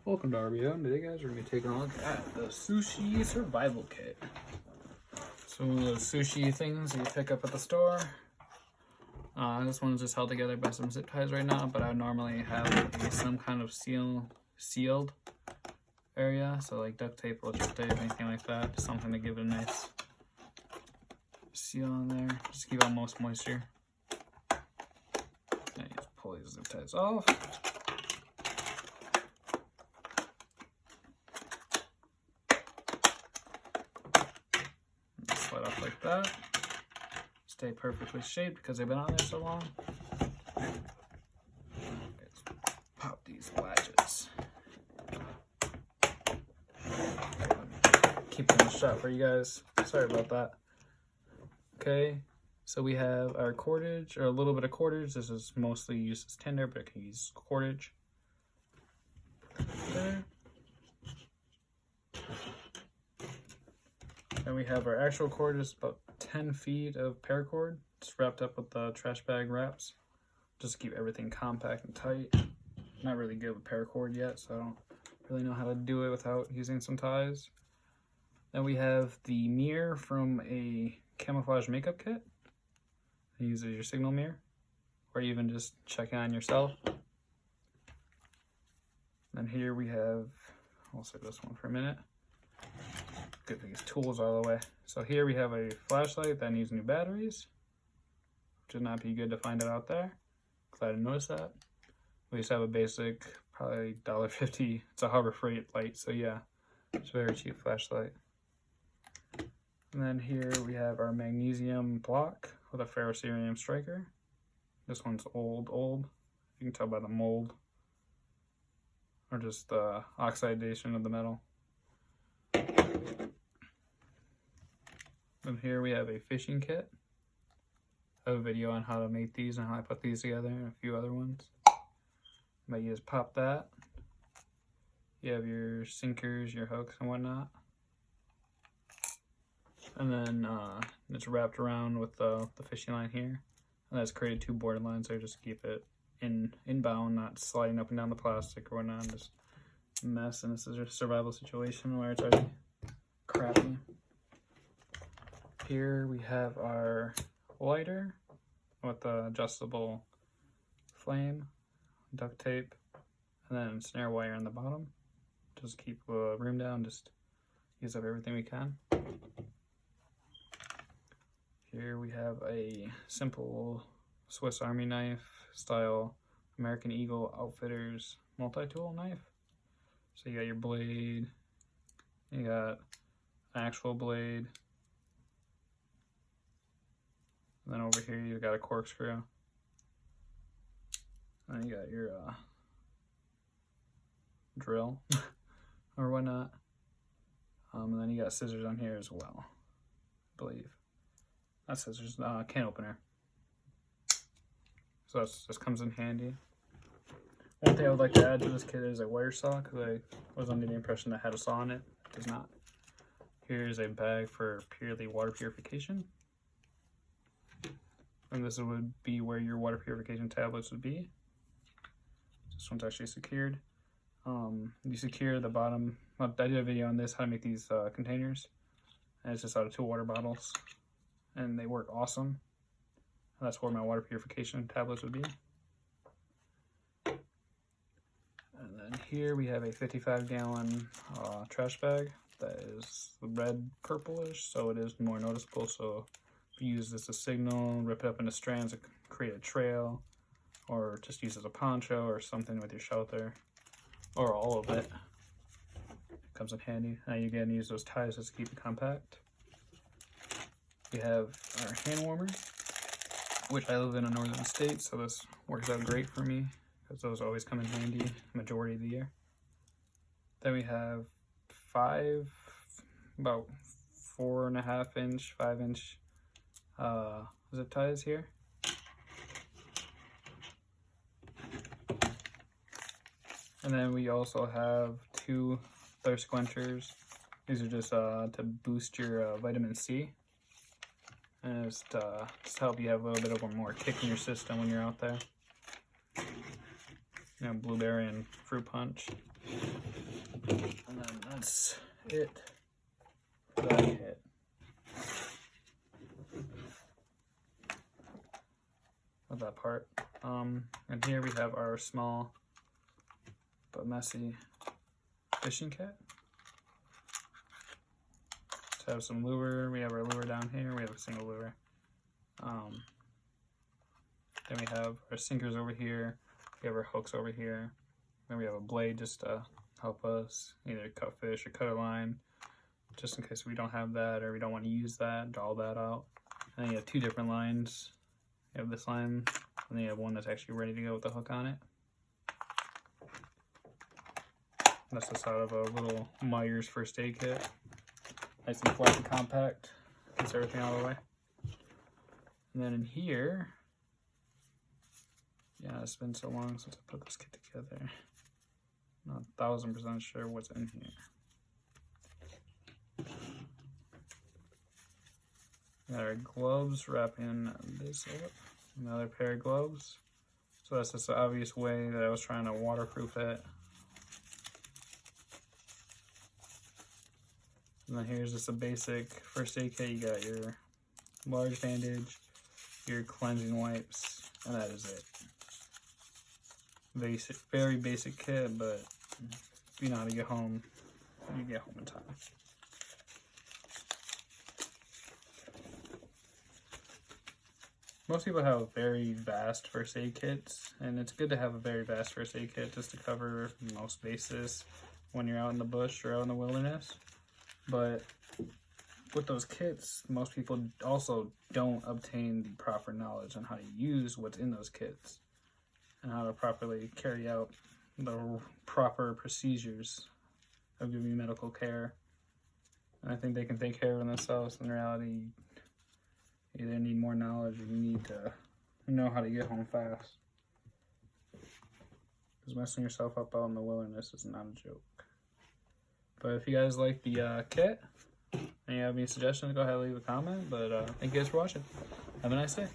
Welcome to RBO, and today guys we're going to be taking a look at the Sushi Survival Kit. So one of those sushi things you pick up at the store. This one's just held together by some zip ties right now, but I would normally have some kind of sealed area, so like duct tape, electric tape, anything like that, something to give it a nice seal in there, just keep out most moisture. And you just pull these zip ties off. Slide off like that. Stay perfectly shaped because they've been on there so long. Let's pop these latches. Keep them shut for you guys. Sorry about that. Okay, so we have our cordage, or a little bit of cordage. This is mostly used as tinder, but it can use cordage. There. And we have our actual cord, just about 10 feet of paracord. It's wrapped up with the trash bag wraps, just to keep everything compact and tight. Not really good with paracord yet, so I don't really know how to do it without using some ties. Then we have the mirror from a camouflage makeup kit. You use it as your signal mirror, or even just checking on yourself. Then here we have, I'll save this one for a minute. Get these tools out of the way. So here we have a flashlight that needs new batteries, which would not be good to find it out there. Glad I noticed that. We just have a basic, probably $1.50. It's a Harbor Freight light, so yeah, it's a very cheap flashlight. And then here we have our magnesium block with a ferrocerium striker. This one's old. You can tell by the mold, or just the oxidation of the metal. And here we have a fishing kit. I have a video on how to make these and how I put these together and a few other ones. But you just pop that. You have your sinkers, your hooks and whatnot. And then it's wrapped around with the fishing line here. And that's created two border lines there just to keep it inbound, not sliding up and down the plastic or whatnot. Just a mess, and this is a survival situation where it's already crappy. Here we have our lighter with the adjustable flame, duct tape, and then snare wire on the bottom. Just keep the room down, just use up everything we can. Here we have a simple Swiss Army knife style American Eagle Outfitters multi-tool knife. So you got your blade, you got an actual blade, and then over here you got a corkscrew, and you got your drill or whatnot, and then you got scissors on here as well, I believe. Not scissors, can opener. So that just comes in handy. One thing I would like to add to this kit is a wire saw, because I was under the impression that it had a saw in it. It does not. Here's a bag for purely water purification. And this would be where your water purification tablets would be. This one's actually secured. You secure the bottom. Well, I did a video on this, how to make these containers. And it's just out of 2 water bottles. And they work awesome. And that's where my water purification tablets would be. And then here we have a 55-gallon trash bag that is red purplish, so it is more noticeable. So if you use this as a signal, rip it up into strands to create a trail, or just use it as a poncho or something with your shelter, or all of it. It comes in handy. Now you can use those ties just to keep it compact. We have our hand warmer, which I live in a northern state, so this works out great for me, because those always come in handy majority of the year. Then we have about 4.5 inch, 5 inch zip ties here. And then we also have 2 thirst quenchers. These are just to boost your vitamin C. And just help you have a little bit of a more kick in your system when you're out there. you know, blueberry and fruit punch. And then that's it for that kit. Of that part. And here we have our small but messy fishing kit. To have some lure, we have our lure down here. We have a single lure. Then we have our sinkers over here. We have our hooks over here. Then we have a blade just to help us either cut fish or cut a line, just in case we don't have that or we don't want to use that, draw that out. And then you have two different lines. You have this line, and then you have one that's actually ready to go with the hook on it. That's just out of a little Myers first aid kit. Nice and flat and compact. Gets everything out of the way. And then in here, yeah, it's been so long since I put this kit together. I'm not 1000% sure what's in here. Got our gloves wrapping this up. Another pair of gloves. So that's just the obvious way that I was trying to waterproof it. And then here's just a basic first aid kit. You got your large bandage, your cleansing wipes, and that is it. Basic, very basic kit, but if you know how to get home, you get home in time. Most people have very vast first aid kits, and it's good to have a very vast first aid kit just to cover most bases when you're out in the bush or out in the wilderness. But with those kits, most people also don't obtain the proper knowledge on how to use what's in those kits and how to properly carry out the proper procedures of giving medical care. And I think they can take care of themselves. In reality, you either need more knowledge or you need to know how to get home fast. Because messing yourself up out in the wilderness is not a joke. But if you guys like the kit and you have any suggestions, go ahead and leave a comment. But thank you guys for watching. Have a nice day.